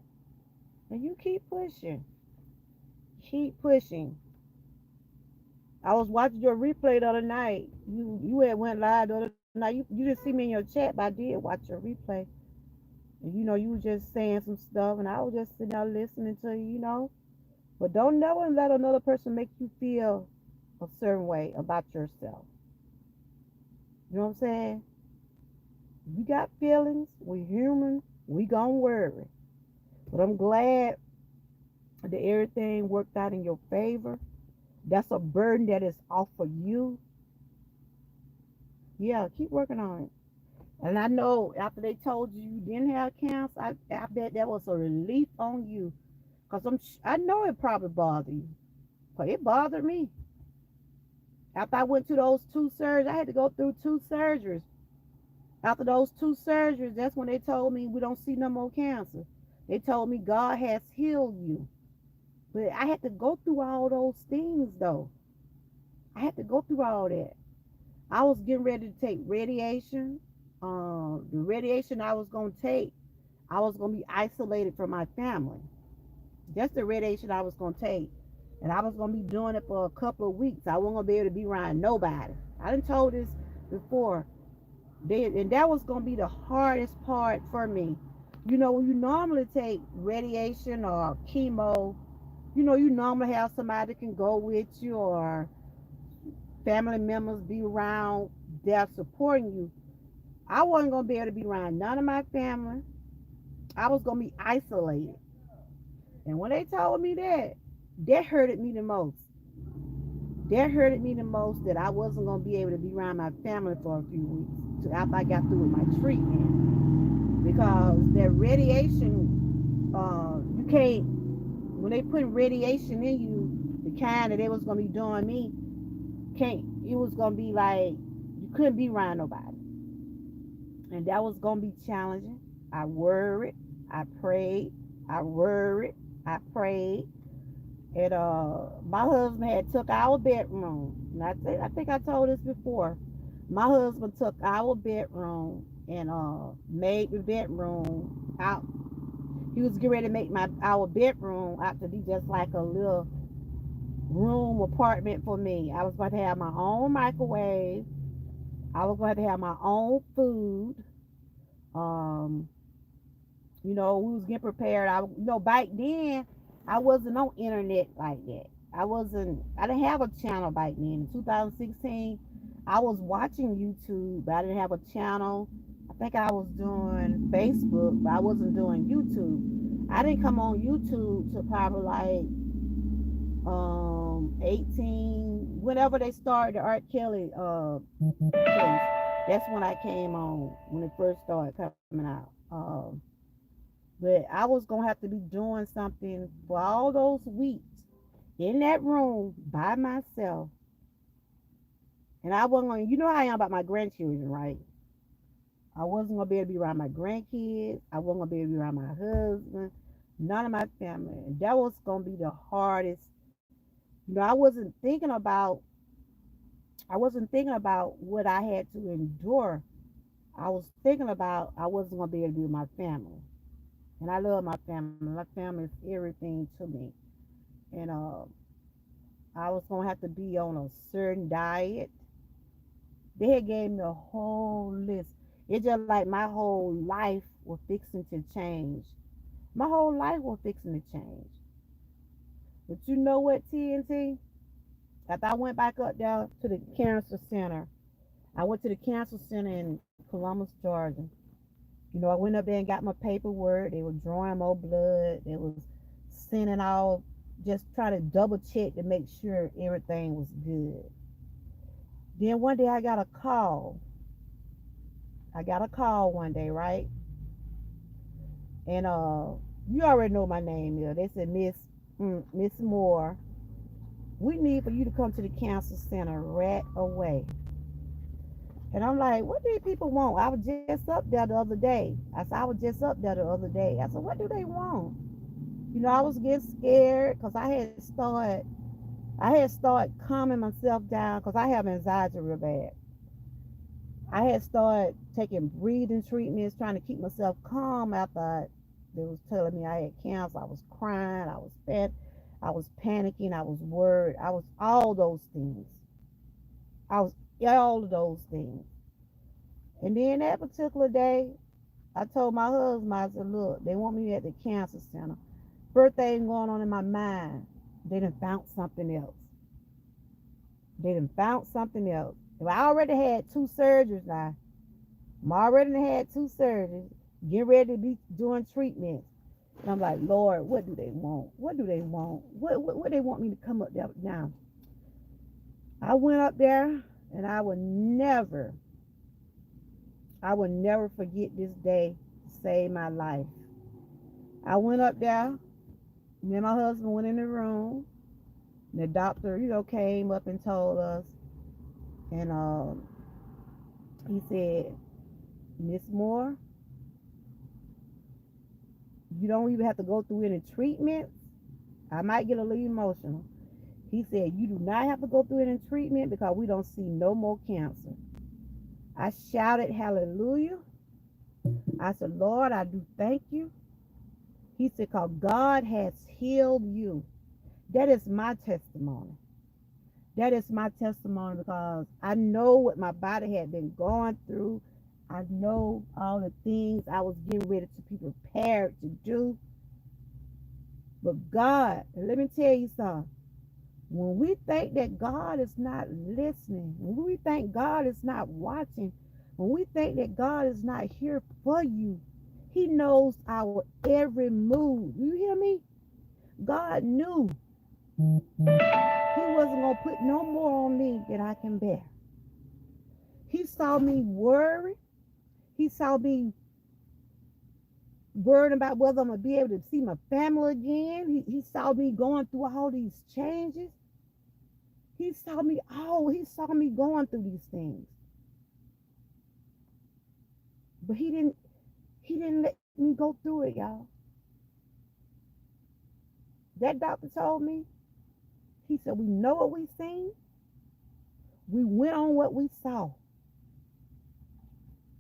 And you keep pushing. Keep pushing. I was watching your replay the other night. You had went live the other night. You didn't see me in your chat, but I did watch your replay. And you were just saying some stuff, and I was just sitting there listening to you. But don't never let another person make you feel a certain way about yourself. You know what I'm saying? You got feelings. We human. We gonna worry. But I'm glad that everything worked out in your favor. That's a burden that is off of you. Yeah, keep working on it. And I know after they told you didn't have cancer, I bet that was a relief on you. Cause I know it probably bothered you. Cause it bothered me. After I went to those two surgeries, I had to go through two surgeries. After those two surgeries, that's when they told me we don't see no more cancer. They told me God has healed you. But I had to go through all those things though. I had to go through all that. I was getting ready to take radiation. The radiation I was gonna take, I was gonna be isolated from my family. That's the radiation I was gonna take. And I was gonna be doing it for a couple of weeks. I wasn't gonna be able to be around nobody. I done told this before. And that was gonna be the hardest part for me. You know, when you normally take radiation or chemo, you normally have somebody that can go with you or family members be around there supporting you. I wasn't gonna be able to be around none of my family. I was gonna be isolated. And when they told me that hurted me the most. That hurted me the most that I wasn't gonna be able to be around my family for a few weeks after I got through with my treatment. Because that radiation, you can't when they put radiation in you, the kind that they was gonna be doing me, can't it was gonna be like you couldn't be around nobody. And that was gonna be challenging. I worried, I prayed, I worried, I prayed. And my husband had took our bedroom. And I think I told this before. My husband took our bedroom and made the bedroom out. He was getting ready to make my our bedroom out to be just like a little room apartment for me. I was going to have my own microwave. I was going to have my own food. Um, we was getting prepared. Back then, I wasn't on internet like that. I didn't have a channel back then. In 2016, I was watching YouTube, but I didn't have a channel. I think I was doing Facebook, but I wasn't doing YouTube. I didn't come on YouTube till probably like 18, whenever they started the R. Kelly case. That's when I came on, when it first started coming out. But I was gonna have to be doing something for all those weeks in that room by myself. And I wasn't gonna, you know how I am about my grandchildren, right? I wasn't gonna be able to be around my grandkids. I wasn't gonna be able to be around my husband, none of my family. And that was gonna be the hardest. I wasn't thinking about what I had to endure. I was thinking about I wasn't gonna be able to be with my family. And I love my family. My family is everything to me. And I was gonna have to be on a certain diet. They had gave me a whole list. It's just like my whole life was fixing to change. My whole life was fixing to change. But you know what, TNT? After I went back up there to the cancer center, I went to the cancer center in Columbus, Georgia. I went up there and got my paperwork. They were drawing more blood. They was sending all, just trying to double check to make sure everything was good. Then one day I got a call. I got a call one day, right? And you already know my name here. They said, Miss Moore, we need for you to come to the cancer center right away. And I'm like, what do these people want? I was just up there the other day. I said, I was just up there the other day. I said, what do they want? I was getting scared because I had started calming myself down because I have anxiety real bad. I had started taking breathing treatments, trying to keep myself calm after they was telling me I had cancer. I was crying, I was panicking, I was worried, I was all those things. I was all of those things. And then that particular day, I told my husband, I said, look, they want me at the cancer center. First thing going on in my mind, they done found something else. They done found something else. If I already had two surgeries now, I'm already done had two surgeries, getting ready to be doing treatments. And I'm like, Lord, what do they want? What do they want? What they want me to come up there now? I went up there and I will never forget this day to save my life. I went up there, me and my husband went in the room, and the doctor, came up and told us. And he said, Miss Moore, you don't even have to go through any treatments. I might get a little emotional. He said, you do not have to go through any treatment because we don't see no more cancer. I shouted hallelujah. I said, Lord, I do thank you. He said, because God has healed you. That is my testimony. That is my testimony because I know what my body had been going through. I know all the things I was getting ready to be prepared to do. But God, let me tell you something. When we think that God is not listening, when we think God is not watching, when we think that God is not here for you, He knows our every move. You hear me? God knew He wasn't going to put no more on me than I can bear. He saw me worry. He saw me worried about whether I'm going to be able to see my family again. He saw me going through all these changes. He saw me going through these things. But he didn't let me go through it, y'all. That doctor told me, he said, we know what we seen. We went on what we saw.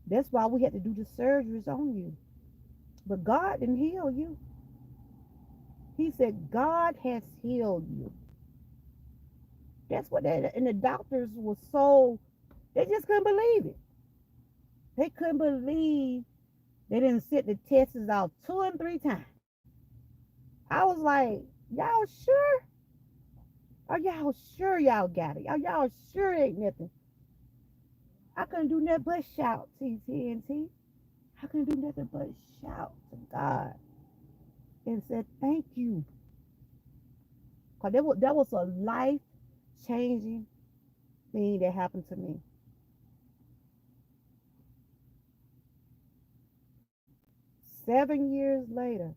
That's why we had to do the surgeries on you. But God didn't heal you. He said, God has healed you. That's what that, and the doctors were so, they just couldn't believe it. They couldn't believe they didn't sit the tests out 2 and 3 times. I was like, y'all sure? Are y'all sure y'all got it? Are y'all sure ain't nothing? I couldn't do nothing but shout, TNT. I couldn't do nothing but shout to God and said, thank you. Because that was a life changing thing that happened to me. 7 years later,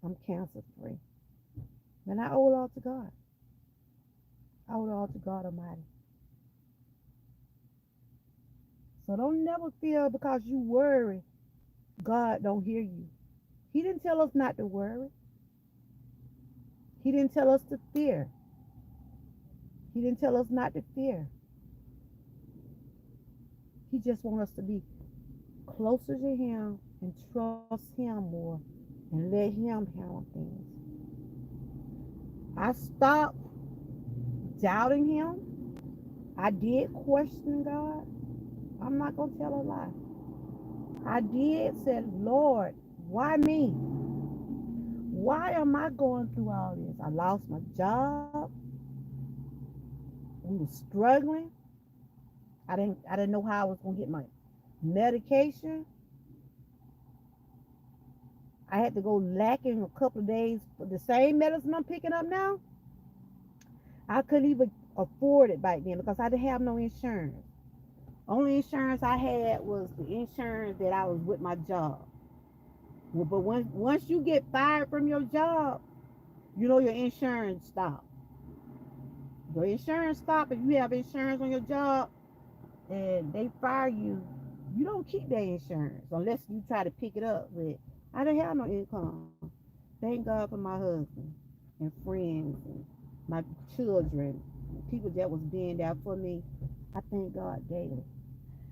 I'm cancer free. And I owe it all to God. I owe it all to God Almighty. So don't never feel because you worry, God don't hear you. He didn't tell us not to worry. He didn't tell us to fear. He didn't tell us not to fear. He just wants us to be closer to Him and trust Him more and let Him handle things. I stopped doubting Him. I did question God. I'm not going to tell a lie. I did say, Lord, why me? Why am I going through all this? I lost my job. We were struggling. I didn't know how I was going to get my medication. I had to go lacking a couple of days for the same medicine I'm picking up now. I couldn't even afford it back then because I didn't have no insurance. Only insurance I had was the insurance that I was with my job. Well, but once you get fired from your job, your insurance stop. Your insurance stop if you have insurance on your job and they fire you. You don't keep that insurance unless you try to pick it up. But I didn't have no income. Thank God for my husband and friends and my children, people that was being there for me. I thank God daily.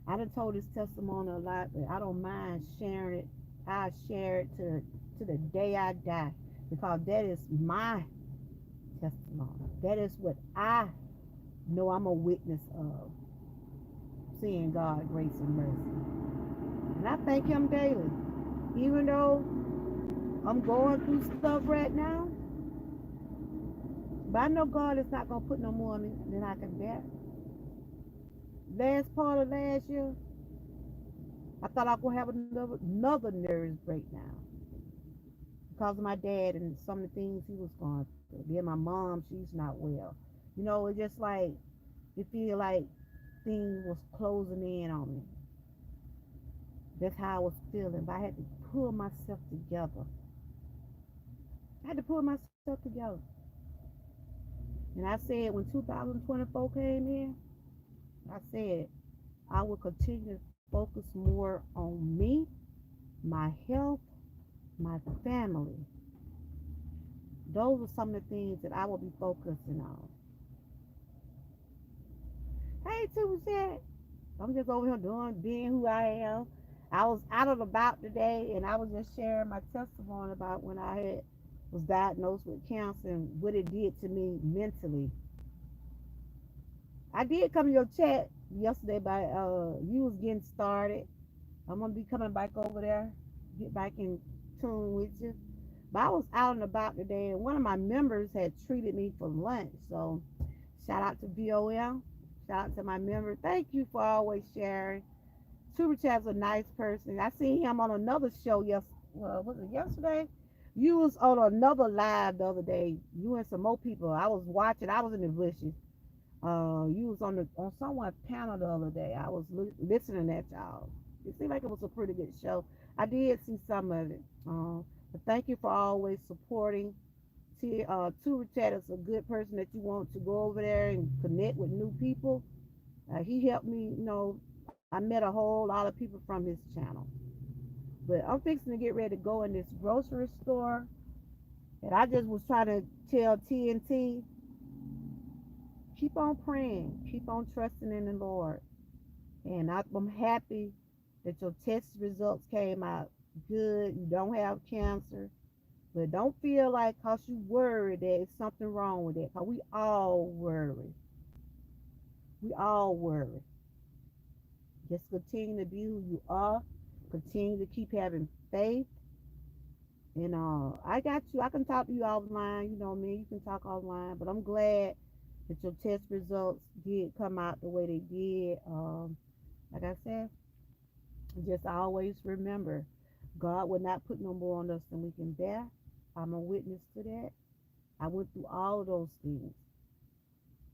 I done told this testimony a lot, but I don't mind sharing it. I share it to the day I die because that is my testimony. That is what I know I'm a witness of, seeing God grace and mercy. And I thank Him daily. Even though I'm going through stuff right now, but I know God is not going to put no more on me than I can bear. Last part of last year, I thought I was going to have another nervous breakdown because of my dad and some of the things he was going through. Then my mom, she's not well. It's just like, you feel like things was closing in on me. That's how I was feeling. But I had to pull myself together. I had to pull myself together. And I said when 2024 came in, I said I will continue to focus more on me, my health, my family. Those are some of the things that I will be focusing on. Hey, Tuesday. I'm just over here being who I am. I was out and about today, and I was just sharing my testimony about when I was diagnosed with cancer and what it did to me mentally. I did come to your chat yesterday, but you was getting started. I'm gonna be coming back over there, get back in tune with you. But I was out and about today, and one of my members had treated me for lunch. So shout out to BOL. Shout out to my member. Thank you for always sharing. Super Chat's a nice person. I seen him on another show was it yesterday? You was on another live the other day. You and some more people. I was watching. I was in the bushes. You was on someone's panel the other day. I was listening at y'all. It seemed like it was a pretty good show. I did see some of it. But thank you for always supporting. Tuber Chat is a good person that you want to go over there and connect with new people. He helped me. I met a whole lot of people from his channel. But I'm fixing to get ready to go in this grocery store, and I just was trying to tell TNT, keep on praying, keep on trusting in the Lord. And I'm happy that your test results came out good. You don't have cancer. But don't feel like because you worry that it's something wrong with it. Because we all worry. We all worry. Just continue to be who you are. Continue to keep having faith. And I got you. I can talk to you offline. You know me. You can talk offline. But I'm glad that your test results did come out the way they did. Like I said, just always remember, God will not put no more on us than we can bear. I'm a witness to that. I went through all of those things.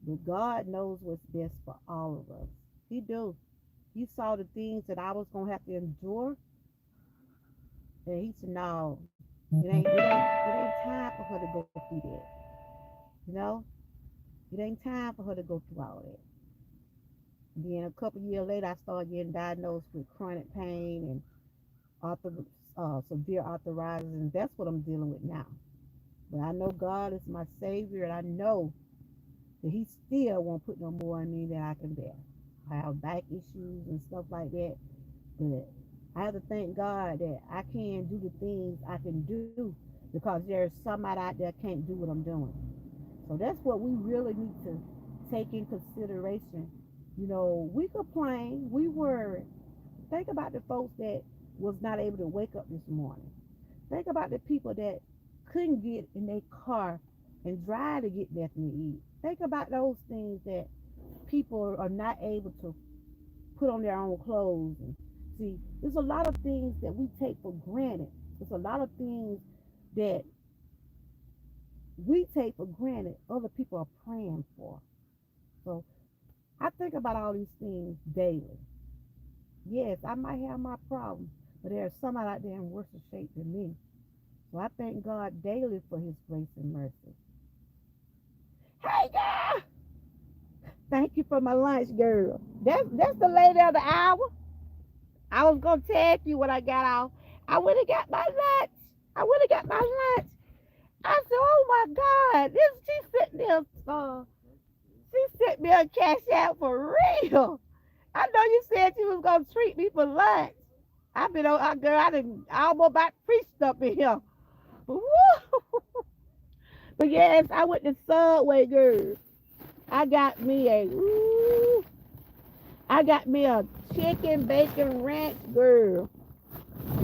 But God knows what's best for all of us. He do. He saw the things that I was gonna have to endure, and he said, "No, it ain't time for her to go through that. You know, it ain't time for her to go through all that." And then a couple years later, I started getting diagnosed with chronic pain and arthur- severe arthritis, and that's what I'm dealing with now. But I know God is my Savior, and I know that He still won't put no more on me than I can bear. I have back issues and stuff like that, but I have to thank God that I can do the things I can do because there's somebody out there can't do what I'm doing. So that's what we really need to take in consideration. We complain, we worry. Think about the folks that was not able to wake up this morning. Think about the people that couldn't get in their car and drive to get nothing to eat. Think about those things that people are not able to put on their own clothes. And see, there's a lot of things that we take for granted. There's a lot of things that we take for granted other people are praying for. So I think about all these things daily. Yes, I might have my problems, but there's somebody out there in worse shape than me. So I thank God daily for His grace and mercy. Hey, girl! Thank you for my lunch, girl. That's the lady of the hour. I was gonna tag you when I got off. I would have got my lunch. I would have got my lunch. I said, "Oh my God, this she sent me she sent me a cash out for real." I know you said you was gonna treat me for lunch. I've been on, girl. I didn't I almost about preached up in here. Woo! But yes, I went to Subway, girl. I got me a ooh, I got me a chicken bacon ranch, girl.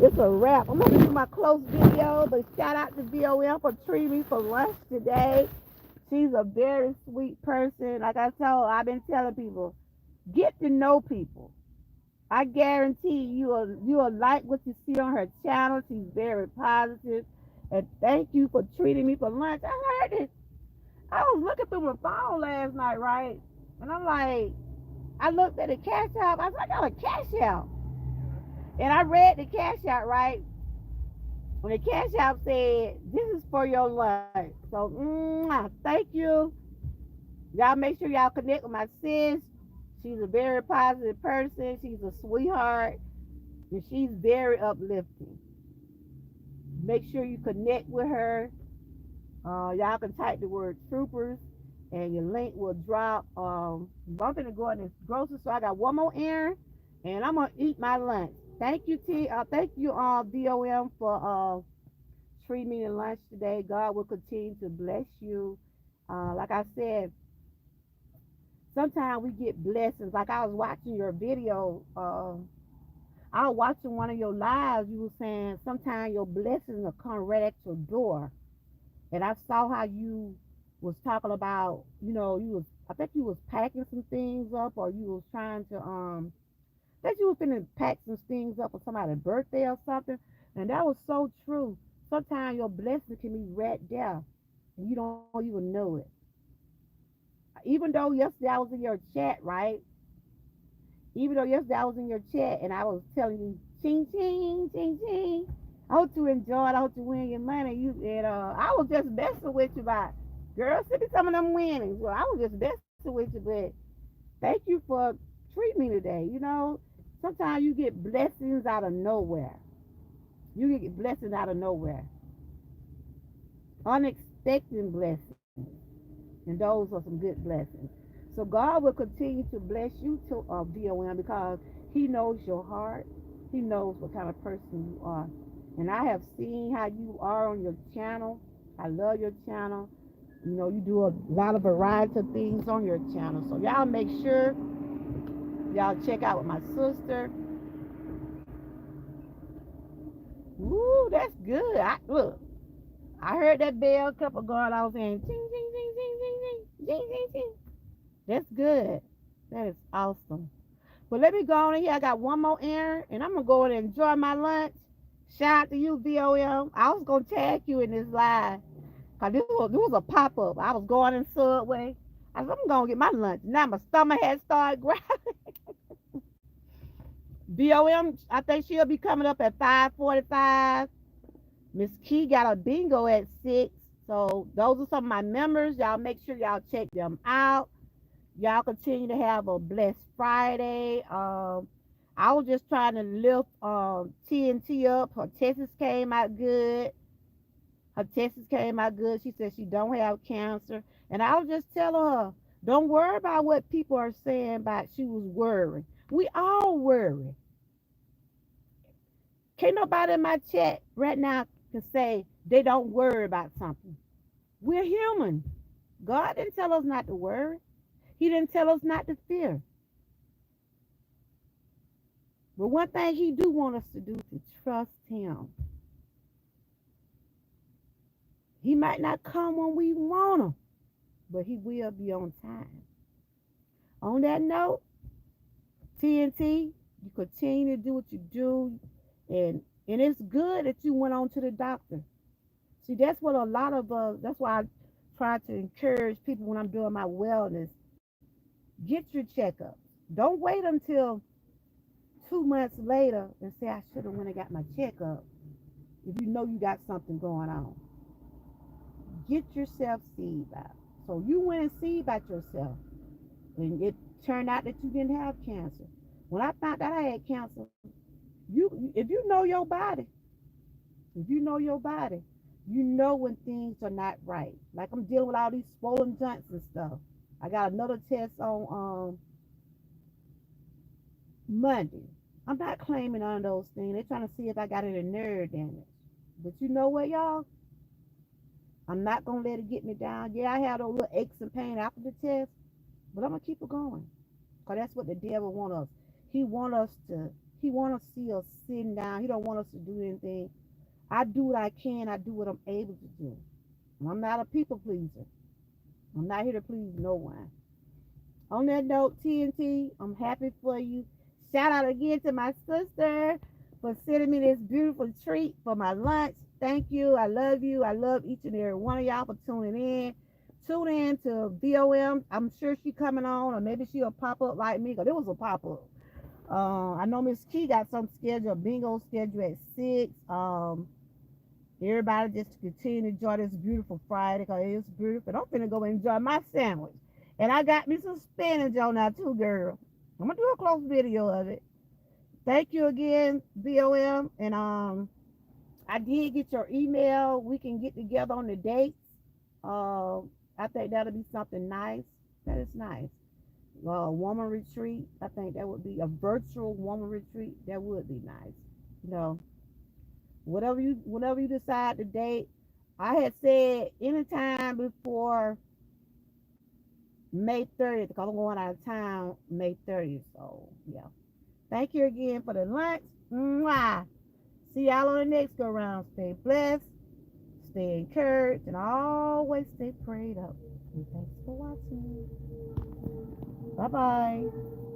It's a wrap. I'm gonna do my close video, but shout out to VOM for treating me for lunch today. She's a very sweet person. Like I've been telling people, get to know people. I guarantee you'll like what you see on her channel. She's very positive. And thank you for treating me for lunch. I heard it. I was looking through my phone last night, right? And I'm like, I looked at the cash out. I said, I got a cash out. And I read the cash out, right? When the cash out said, this is for your lunch. So, thank you. Y'all make sure y'all connect with my sis. She's a very positive person. She's a sweetheart, and she's very uplifting. Make sure you connect with her. Y'all can type the word troopers, and your link will drop. I'm gonna go in this grocery store. I got one more errand, and I'm gonna eat my lunch. Thank you, T. Thank you, BOM, for treating me to lunch today. God will continue to bless you. Like I said, sometimes we get blessings. Like I was watching your video. I was watching one of your lives. You were saying sometimes your blessings will come right at your door. And I saw how you was talking about, you was I think you was packing some things up, or you was trying to I think you was finna pack some things up for somebody's birthday or something. And that was so true. Sometimes your blessing can be right there and you don't even know it. Even though yesterday I was in your chat, right? Even though yesterday I was in your chat and I was telling you, ching ching, ching ching. I hope you enjoyed. I hope you win your money. I was just messing with you by, girl, send me some of them winnings. Well, I was just messing with you, but thank you for treating me today. Sometimes you get blessings out of nowhere. You get blessings out of nowhere, unexpected blessings, and those are some good blessings. So God will continue to bless you to VOM because He knows your heart. He knows what kind of person you are. And I have seen how you are on your channel. I love your channel. You do a lot of variety of things on your channel. So y'all make sure y'all check out with my sister. Woo, that's good. Look, I heard that bell couple going off saying ching ching ching ching ching ching ching ching ching. That's good. That is awesome. But let me go on in here. I got one more errand, and I'm gonna go in and enjoy my lunch. Shout out to you, VOM. I was gonna tag you in this live. Cause this was a pop up. I was going in Subway. I said, I'm gonna get my lunch. Now my stomach had started growling. VOM, I think she'll be coming up at 5:45. Miss Key got a bingo at 6. So those are some of my members. Y'all make sure y'all check them out. Y'all continue to have a blessed Friday. I was just trying to lift TNT up. Her Texas came out good. Her Texas came out good. She said she don't have cancer. And I was just telling her, don't worry about what people are saying about she was worried. We all worry. Can't nobody in my chat right now can say they don't worry about something. We're human. God didn't tell us not to worry. He didn't tell us not to fear. But one thing he do want us to do is to trust him. He might not come when we want him, but he will be on time. On that note, TNT, you continue to do what you do, and it's good that you went on to the doctor. See, that's what a lot of us. That's why I try to encourage people when I'm doing my wellness. Get your checkups. Don't wait until 2 months later and say I should have went and got my checkup. If you know you got something going on, get yourself seen about. So you went and see about yourself, and it turned out that you didn't have cancer. When I found out I had cancer, if you know your body, if you know your body, you know when things are not right. Like I'm dealing with all these swollen joints and stuff. I got another test on Monday. I'm not claiming on those things. They're trying to see if I got any nerve damage. But you know what, y'all? I'm not gonna let it get me down. Yeah, I had those little aches and pain after the test, but I'm gonna keep it going. Cause that's what the devil want us. He want us to. He want us to see us sitting down. He don't want us to do anything. I do what I can. I do what I'm able to do. I'm not a people pleaser. I'm not here to please no one. On that note, TNT, I'm happy for you. Shout out again to my sister for sending me this beautiful treat for my lunch. Thank you. I love you. I love each and every one of y'all for tuning in. Tune in to VOM. I'm sure she coming on, or maybe she'll pop up like me, because it was a pop up. I know Miss Key got some schedule, bingo schedule at 6. Everybody just continue to enjoy this beautiful Friday because it is beautiful. And I'm finna go enjoy my sandwich. And I got me some spinach on that too, girl. I'm gonna do a close video of it. Thank you again, BOM. And I did get your email. We can get together on the dates. I think that'll be something nice. That is nice. Woman retreat. I think that would be a virtual woman retreat. That would be nice. You know, whatever you decide to date. I had said anytime before May 30th because I'm going out of town May 30th. So yeah. Thank you again for the lunch. Mwah. See y'all on the next go round. Stay blessed, stay encouraged, and always stay prayed up. And thanks for watching. Bye bye.